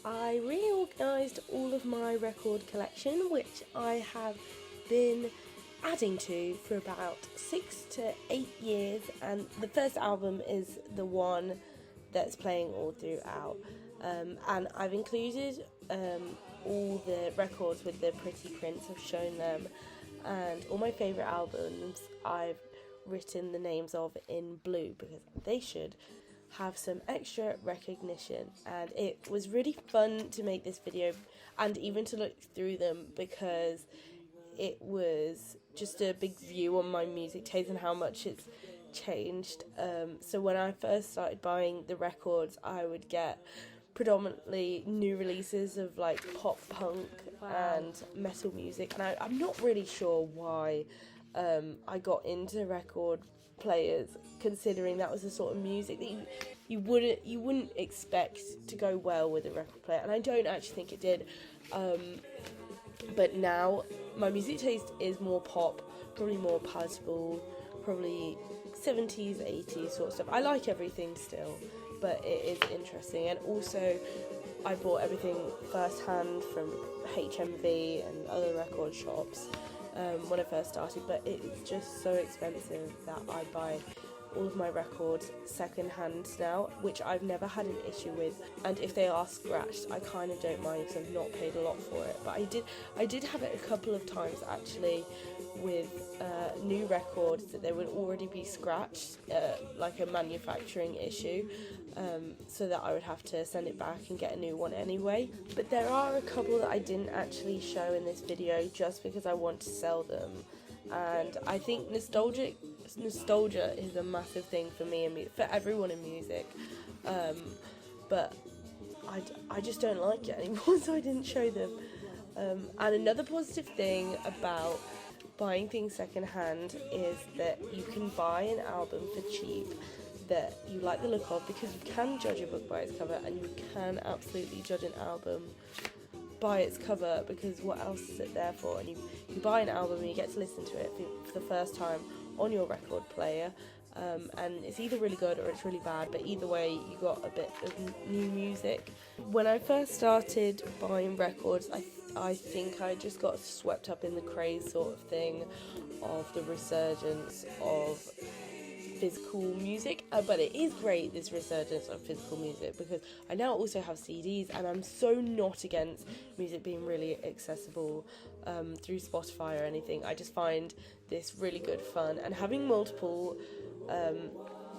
I reorganised all of my record collection, which I have been adding to for about 6 to 8 years, and the first album is the one that's playing all throughout. And I've included all the records with the pretty prints. I've shown them, and all my favourite albums I've written the names of in blue because they should have some extra recognition. And it was really fun to make this video and even to look through them because it was just a big view on my music taste and how much it's changed. So when I first started buying the records, I would get predominantly new releases of like pop punk and metal music, and I'm not really sure why I got into record players, considering that was the sort of music that you wouldn't expect to go well with a record player, and I don't actually think it did. But now my music taste is more pop, probably more palatable, probably 70s, 80s sort of stuff. I like everything still, but it is interesting. And also I bought everything first hand from HMV and other record shops when I first started, but it's just so expensive that I buy all of my records second hand now, which I've never had an issue with. And if they are scratched, I kind of don't mind because I've not paid a lot for it. But I did have it a couple of times actually with new records that they would already be scratched, like a manufacturing issue, so that I would have to send it back and get a new one anyway. But there are a couple that I didn't actually show in this video just because I want to sell them. And I think nostalgia is a massive thing for me and for everyone in music, but I just don't like it anymore, so I didn't show them. And another positive thing about buying things secondhand is that you can buy an album for cheap that you like the look of, because you can judge a book by its cover, and you can absolutely judge an album by its cover, because what else is it there for? And you buy an album and you get to listen to it for the first time on your record player, and it's either really good or it's really bad, but either way you got a bit of new music. When I first started buying records, I think I just got swept up in the craze sort of thing of the resurgence of physical music, but it is great, this resurgence of physical music, because I now also have CDs, and I'm so not against music being really accessible through Spotify or anything. I just find this really good fun, and having multiple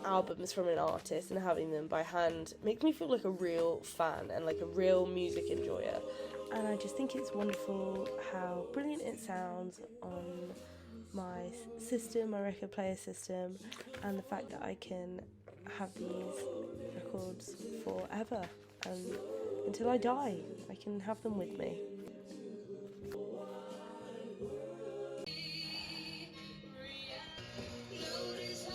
albums from an artist and having them by hand makes me feel like a real fan and like a real music enjoyer. And I just think it's wonderful how brilliant it sounds on my system, my record player system, and the fact that I can have these records forever, and until I die I can have them with me.